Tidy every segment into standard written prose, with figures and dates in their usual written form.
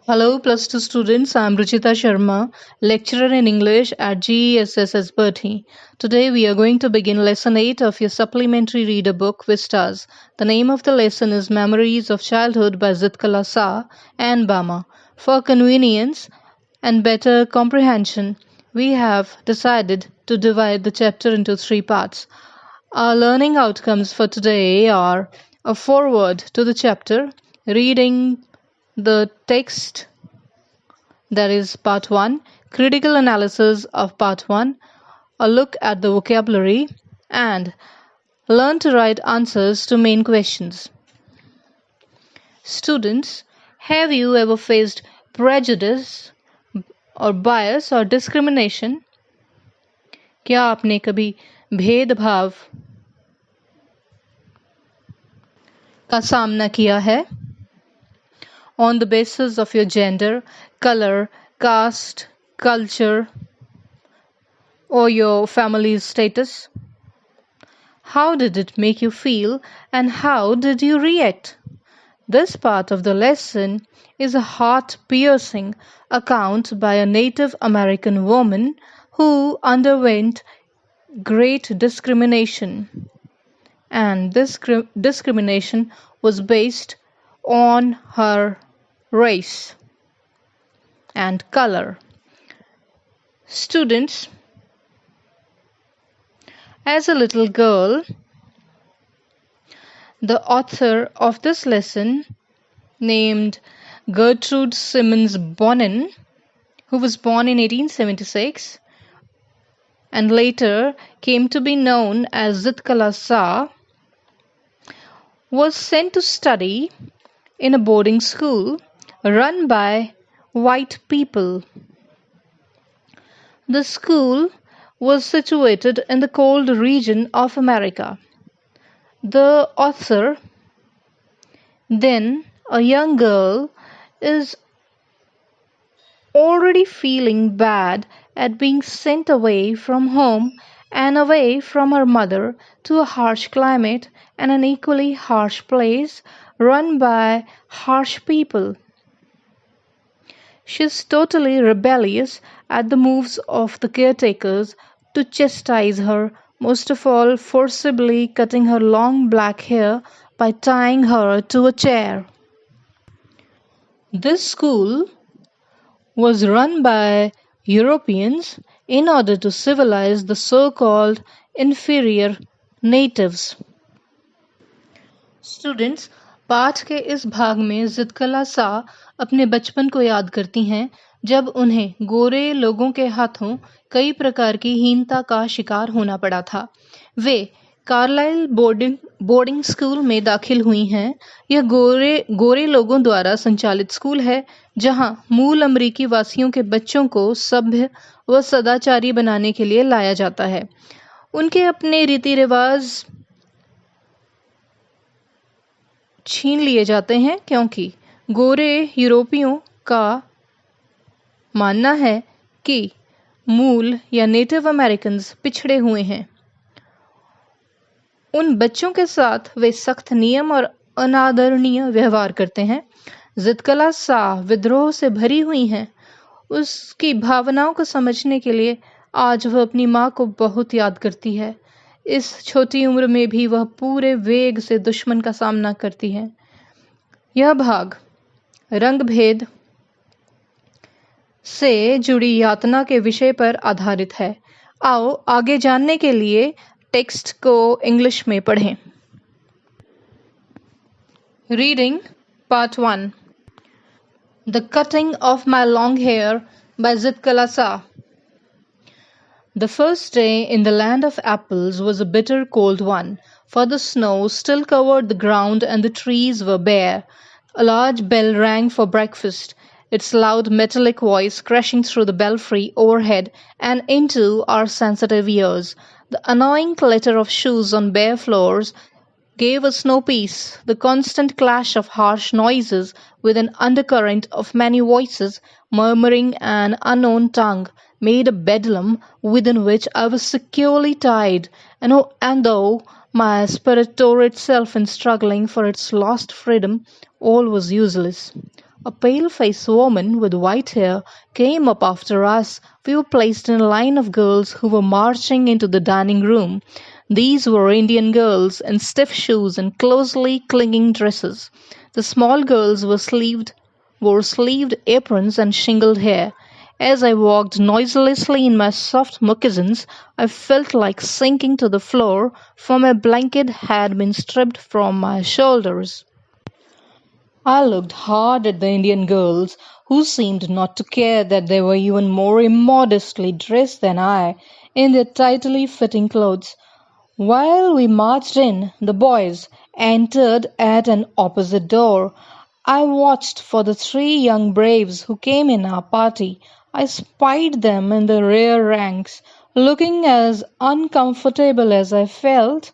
Hello, plus two students. I'm Ruchita Sharma, lecturer in English at GESS Bertie. Today we are going to begin lesson 8 of your supplementary reader book, Vistas. The name of the lesson is Memories of Childhood by Zitkala-Sa and Bama. For convenience and better comprehension, we have decided to divide the chapter into three parts. Our learning outcomes for today are a foreword to the chapter, reading the text, that is part 1, critical analysis of part 1, a look at the vocabulary, and learn to write answers to main questions. Students, have you ever faced prejudice or bias or discrimination? क्या आपने कभी भेदभाव का सामना किया है? On the basis of your gender, color, caste, culture, or your family's status? How did it make you feel and how did you react? This part of the lesson is a heart-piercing account by a Native American woman who underwent great discrimination. And this discrimination was based on her race and color. Students, as a little girl, the author of this lesson, named Gertrude Simmons Bonin, who was born in 1876 and later came to be known as Zitkala-Sa, was sent to study in a boarding school run by white people. The school was situated in the cold region of America. The author, then a young girl, is already feeling bad at being sent away from home and away from her mother to a harsh climate and an equally harsh place run by harsh people. She is totally rebellious at the moves of the caretakers to chastise her, most of all forcibly cutting her long black hair by tying her to a chair. This school was run by Europeans in order to civilize the so-called inferior natives. Students, पाठ के इस भाग में ज़ित्कला-सा अपने बचपन को याद करती हैं जब उन्हें गोरे लोगों के हाथों कई प्रकार की हीनता का शिकार होना पड़ा था। वे कार्लाइल बोर्डिंग स्कूल में दाखिल हुई हैं। यह गोरे लोगों द्वारा संचालित स्कूल है जहां मूल अमरीकी वासियों के बच्चों को सभ्य व सदाचारी बनाने के लिए लाया जाता है। उनके अपने रीति रिवाज छीन लिए जाते हैं क्योंकि गोरे यूरोपियों का मानना है कि मूल या नेटिव अमेरिकन्स पिछड़े हुए हैं। उन बच्चों के साथ वे सख्त नियम और अनादरणीय व्यवहार करते हैं। ज़ित्कला-सा विद्रोह से भरी हुई हैं। उसकी भावनाओं को समझने के लिए आज वह अपनी माँ को बहुत याद करती है। इस छोटी उम्र में भी वह पूरे वेग से दुश्मन का सामना करती है। यह भाग रंगभेद से जुड़ी यातना के विषय पर आधारित है। आओ आगे जानने के लिए टेक्स्ट को इंग्लिश में पढ़ें। Reading part 1, the cutting of my long hair by Zitkala-Sa. The first day in the land of apples was a bitter cold one, for the snow still covered the ground and the trees were bare. A large bell rang for breakfast, its loud metallic voice crashing through the belfry overhead and into our sensitive ears. The annoying clatter of shoes on bare floors gave us no peace. The constant clash of harsh noises with an undercurrent of many voices murmuring an unknown tongue made a bedlam within which I was securely tied, and though my spirit tore itself in struggling for its lost freedom, all was useless. A pale-faced woman with white hair came up after us. We were placed in a line of girls who were marching into the dining room. These were Indian girls in stiff shoes and closely clinging dresses. The small girls wore sleeved aprons and shingled hair. As I walked noiselessly in my soft moccasins, I felt like sinking to the floor, for my blanket had been stripped from my shoulders. I looked hard at the Indian girls, who seemed not to care that they were even more immodestly dressed than I, in their tightly fitting clothes. While we marched in, the boys entered at an opposite door. I watched for the three young braves who came in our party. I spied them in the rear ranks, looking as uncomfortable as I felt.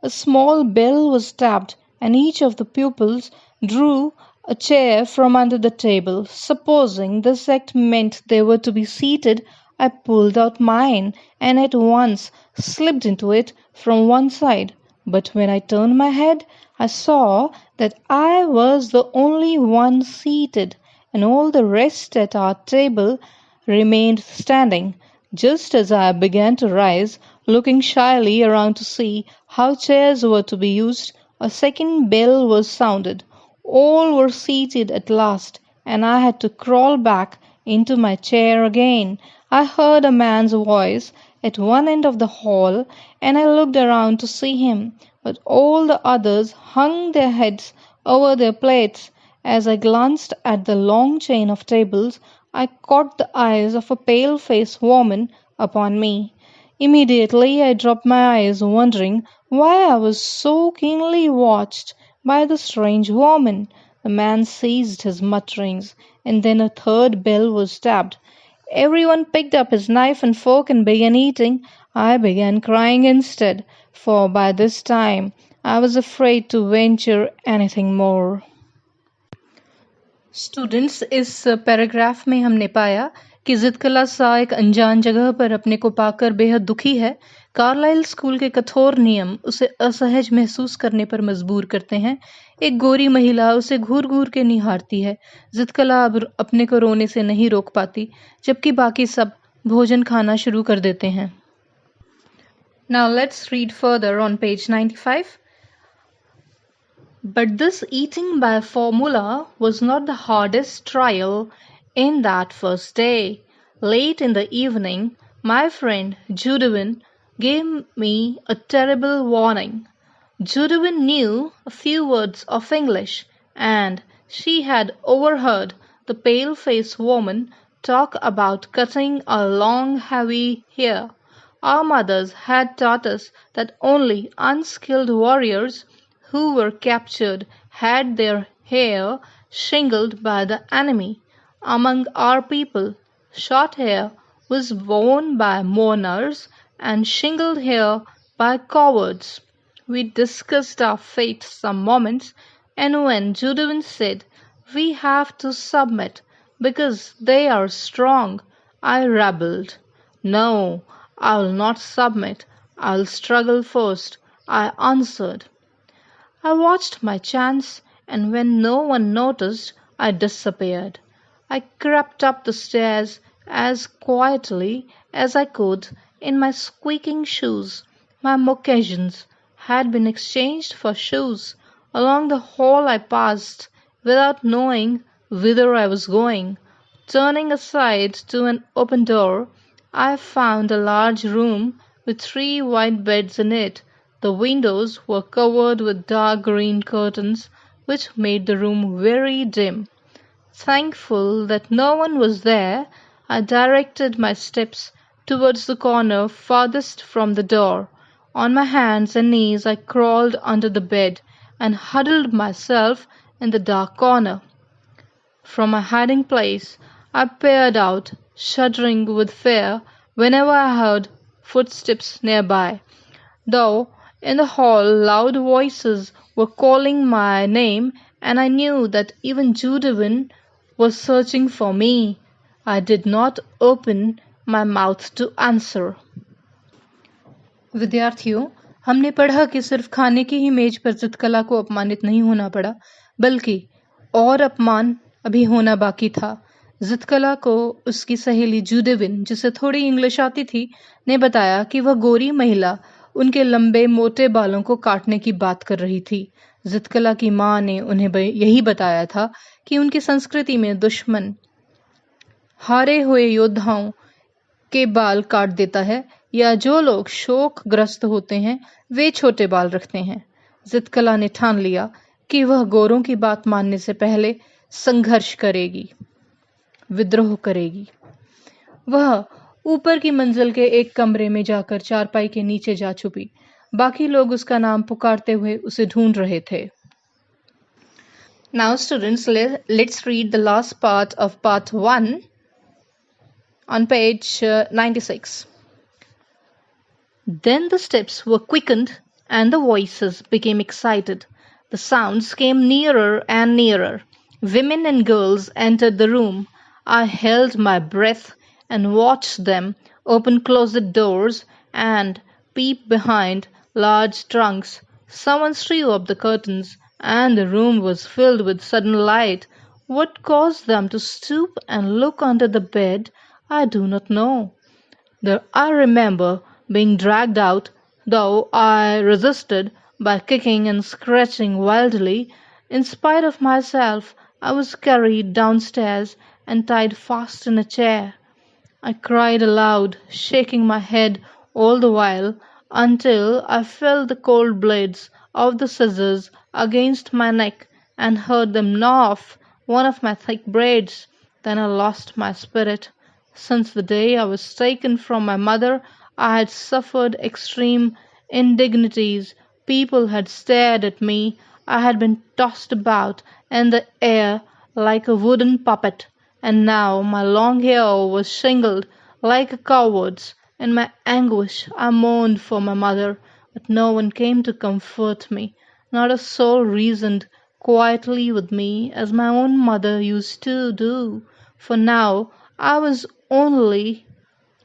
A small bell was tapped, and each of the pupils drew a chair from under the table. Supposing this act meant they were to be seated, I pulled out mine and at once slipped into it from one side. But when I turned my head, I saw that I was the only one seated, and all the rest at our table remained standing. Just as I began to rise, looking shyly around to see how chairs were to be used, a second bell was sounded. All were seated at last, and I had to crawl back into my chair again. I heard a man's voice at one end of the hall, and I looked around to see him, but all the others hung their heads over their plates. As I glanced at the long chain of tables, I caught the eyes of a pale-faced woman upon me. Immediately I dropped my eyes, wondering why I was so keenly watched by the strange woman. The man ceased his mutterings, and then a third bell was tapped. Everyone picked up his knife and fork and began eating. I began crying instead, for by this time I was afraid to venture anything more. Students इस paragraph में हमने पाया कि जितकला सा एक अनजान जगह पर अपने को पाकर बेहद दुखी है। कार्लाइल स्कूल के कठोर नियम उसे असहज महसूस करने पर मजबूर करते हैं। एक गोरी महिला उसे घूर घूर के निहारती है। जितकला अब अपने को रोने से नहीं रोक पाती, जबकि बाकी सब भोजन खाना शुरू कर देते हैं। Now let's read further on page 95. But this eating by formula was not the hardest trial in that first day. Late in the evening, my friend Judwin gave me a terrible warning. Judwin knew a few words of English, and she had overheard the pale-faced woman talk about cutting our long heavy hair. Our mothers had taught us that only unskilled warriors who were captured had their hair shingled by the enemy. Among our people, short hair was worn by mourners and shingled hair by cowards. We discussed our fate some moments, and when Judwin said, "We have to submit because they are strong," I rebelled. "No, I will not submit. I will struggle first," I answered. I watched my chance, and when no one noticed, I disappeared. I crept up the stairs as quietly as I could in my squeaking shoes. My moccasins had been exchanged for shoes. Along the hall I passed, without knowing whither I was going. Turning aside to an open door, I found a large room with 3 white beds in it. The windows were covered with dark green curtains, which made the room very dim. Thankful that no one was there, I directed my steps towards the corner farthest from the door. On my hands and knees I crawled under the bed and huddled myself in the dark corner. From my hiding place I peered out, shuddering with fear whenever I heard footsteps nearby. Though in the hall loud voices were calling my name, and I knew that even Judwin was searching for me, I did not open my mouth to answer. विद्यार्थियों, हमने पढ़ा कि सिर्फ खाने की ही मेज पर जितकला को अपमानित नहीं होना पड़ा, बल्कि और अपमान अभी होना बाकी था। जितकला को उसकी सहेली जूडेविन, जिसे थोड़ी इंग्लिश आती थी, ने बताया कि वह गोरी महिला उनके लंबे मोटे बालों को काटने की बात कर रही थी। जितकला की माँ ने उन्हें यही बताया था कि उनकी संस्कृति में दुश्मन हारे हुए योद्धाओं के बाल काट देता है, या जो लोग शोकग्रस्त होते हैं वे छोटे बाल रखते हैं। जितकला ने ठान लिया कि वह गोरों की बात मानने से पहले संघर्ष करेगी, विद्रोह करेगी। वह ऊपर की मंजिल के एक कमरे में जाकर चारपाई के नीचे जा छुपी। बाकी लोग उसका नाम पुकारते हुए उसे ढूंढ रहे थे। Now students, let's read the last part of part 1 on page 96. Then the steps were quickened and the voices became excited. The sounds came nearer and nearer. Women and girls entered the room. I held my breath and watched them open closet doors and peep behind large trunks. Someone drew up the curtains, and the room was filled with sudden light. What caused them to stoop and look under the bed, I do not know. I remember being dragged out, though I resisted by kicking and scratching wildly. In spite of myself, I was carried downstairs and tied fast in a chair. I cried aloud, shaking my head all the while, until I felt the cold blades of the scissors against my neck and heard them gnaw off one of my thick braids. Then I lost my spirit. Since the day I was taken from my mother, I had suffered extreme indignities. People had stared at me. I had been tossed about in the air like a wooden puppet, and now my long hair was shingled like a coward's. In my anguish I mourned for my mother, but no one came to comfort me. Not a soul reasoned quietly with me as my own mother used to do, for now I was only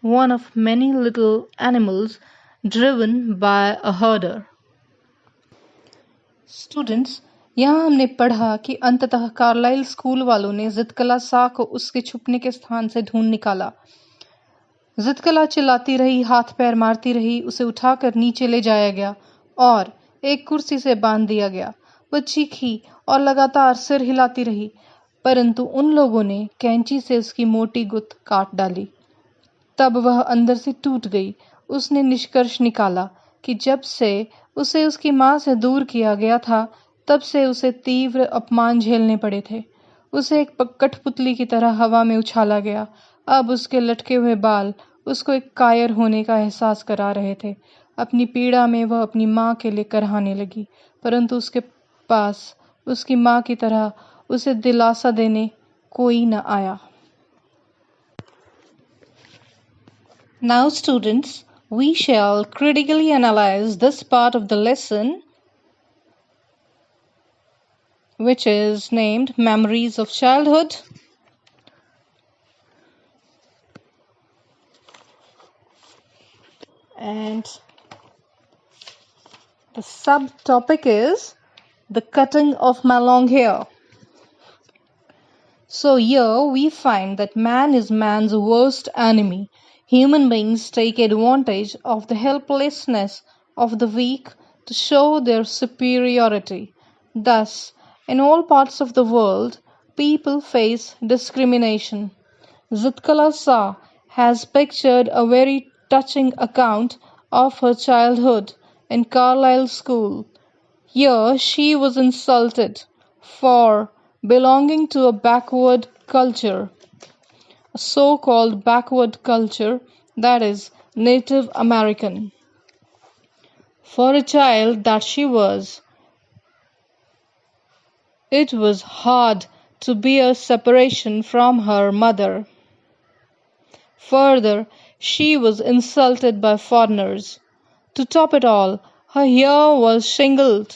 one of many little animals driven by a herder. Students, यहाँ हमने पढ़ा कि अंततः Carlisle school वालों ने जितकला-सा को उसके छुपने के स्थान से ढूंढ निकाला। जितकला चिल्लाती रही, हाथ पैर मारती रही, उसे उठाकर नीचे ले जाया गया और एक कुर्सी से बांध दिया गया। वह चीखी और लगातार सिर हिलाती रही, परंतु उन लोगों ने कैंची से उसकी मोटी गुत्त काट डाली। तब वह अंदर से टूट गई। उसने निष्कर्ष निकाला कि जब से उसे उसकी माँ से दूर किया गया था, तब से उसे तीव्र अपमान झेलने पड़े थे। उसे एक कठपुतली की तरह हवा में उछाला गया। अब उसके लटके हुए बाल उसको एक कायर होने का एहसास करा रहे थे। अपनी पीड़ा में वह अपनी माँ के लिए करहाने लगी, परंतु उसके पास उसकी माँ की तरह उसे दिलासा देने कोई न आया। Now students, we shall critically analyze this part of the lesson, which is named Memories of Childhood. And the subtopic is the cutting of my long hair. So here we find that man is man's worst enemy. Human beings take advantage of the helplessness of the weak to show their superiority. Thus, in all parts of the world, people face discrimination. Zitkala-Sa has pictured a very touching account of her childhood in Carlisle School. Here she was insulted for belonging to a backward culture, a so-called backward culture that is Native American. For a child that she was, it was hard to bear separation from her mother. Further, she was insulted by foreigners. To top it all, her hair was shingled,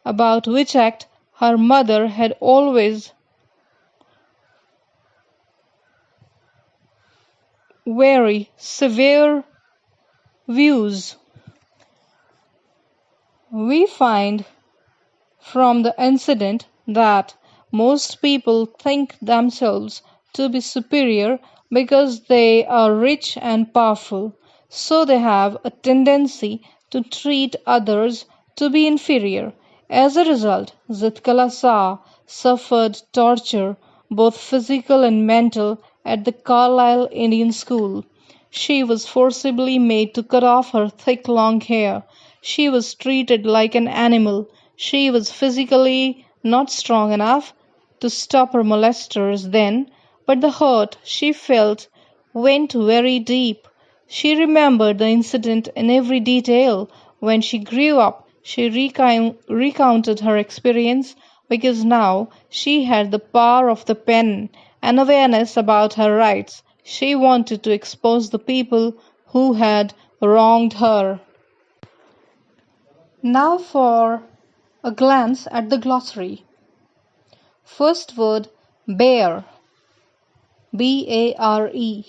about which act her mother had always very severe views. We find from the incident that Most people think themselves to be superior because they are rich and powerful, so they have a tendency to treat others to be inferior. As a result, Zitkala-Sa suffered torture, both physical and mental, at the Carlisle Indian School. She was forcibly made to cut off her thick long hair. She was treated like an animal. She was physically not strong enough to stop her molesters then, but the hurt she felt went very deep. She remembered the incident in every detail. When she grew up, she recounted her experience because now she had the power of the pen and awareness about her rights. She wanted to expose the people who had wronged her. Now for a glance at the glossary. First word, bare, B-A-R-E,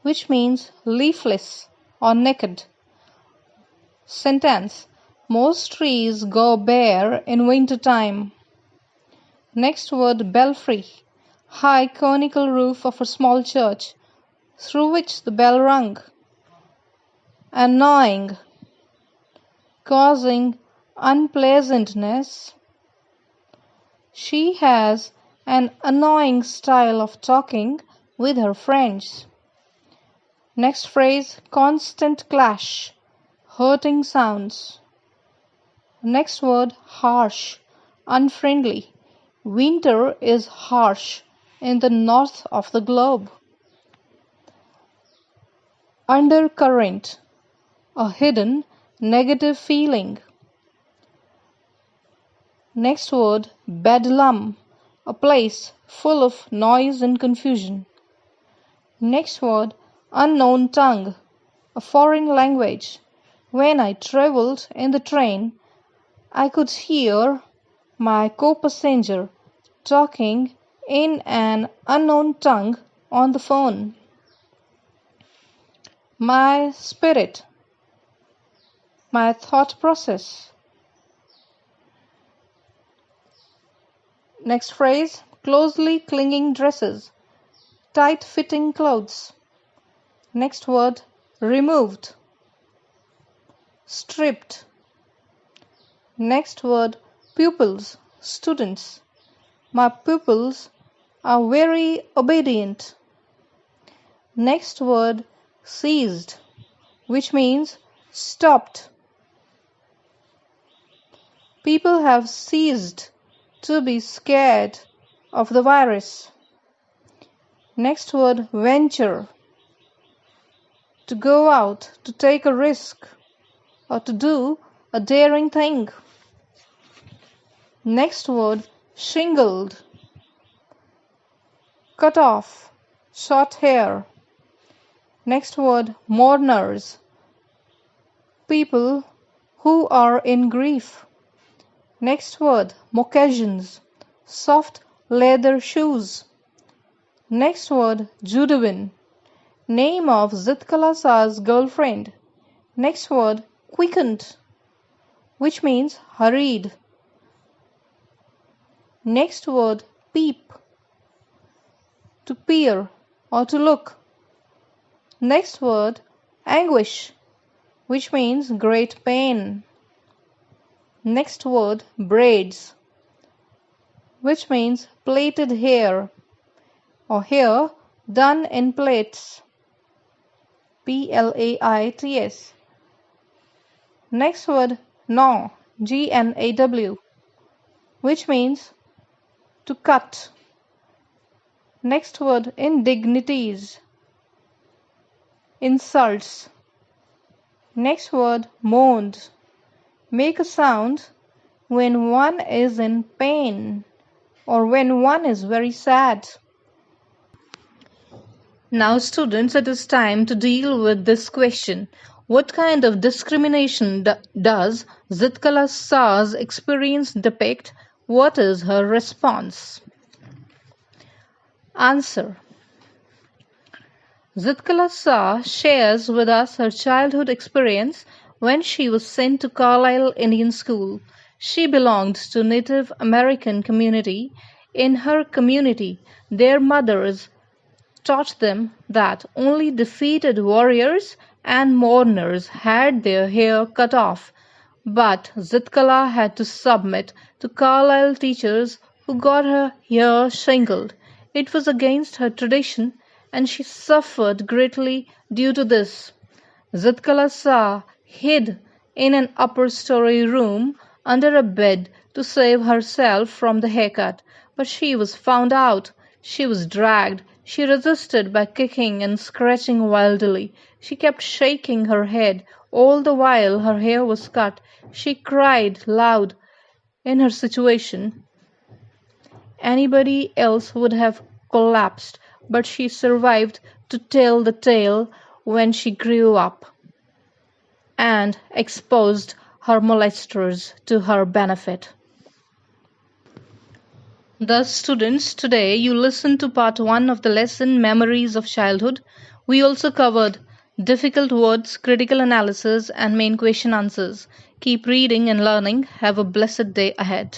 which means leafless or naked. Sentence, most trees go bare in winter time. Next word, belfry, high conical roof of a small church through which the bell rung. Annoying, causing unpleasantness. She has an annoying style of talking with her friends. Next phrase, constant clash, hurting sounds. Next word, harsh, unfriendly. Winter is harsh in the north of the globe. Undercurrent, a hidden negative feeling. Next word, bedlam, a place full of noise and confusion. Next word, unknown tongue, a foreign language. When I traveled in the train, I could hear my co-passenger talking in an unknown tongue on the phone. My spirit, my thought process. Next phrase, closely clinging dresses, tight-fitting clothes. Next word, removed, stripped. Next word, pupils, students. My pupils are very obedient. Next word, ceased, which means stopped. People have ceased to be scared of the virus. Next word, venture, to go out, to take a risk, or to do a daring thing. Next word, shingled, cut off, short hair. Next word, mourners, people who are in grief. Next word, moccasins, soft leather shoes. Next word, Judawin, name of Zitkala-Sa's girlfriend. Next word, quickened, which means hurried. Next word, peep, to peer or to look. Next word, anguish, which means great pain. Next word, braids, which means plaited hair or hair done in plaits. Plaits. Next word, gnaw, Gnaw, which means to cut. Next word, indignities, insults. Next word, moaned, make a sound when one is in pain or when one is very sad. Now students, it is time to deal with this question. What kind of discrimination does Zitkala-Sa's experience depict? What is her response? Answer. Zitkala-Sa shares with us her childhood experience when she was sent to Carlisle Indian School. She belonged to Native American community In her community, their mothers taught them that only defeated warriors and mourners had their hair cut off, but Zitkala had to submit to Carlisle teachers who got her hair shingled. It was against her tradition, and she suffered greatly due to this. Zitkala-Sa hid in an upper-story room under a bed to save herself from the haircut, but she was found out. She was dragged. She resisted by kicking and scratching wildly. She kept shaking her head all the while her hair was cut. She cried loud. In her situation, anybody else would have collapsed, but she survived to tell the tale when she grew up and exposed her molesters to her benefit. Thus, students, today you listened to part 1 of the lesson Memories of Childhood. We also covered difficult words, critical analysis, and main question answers. Keep reading and learning. Have a blessed day ahead.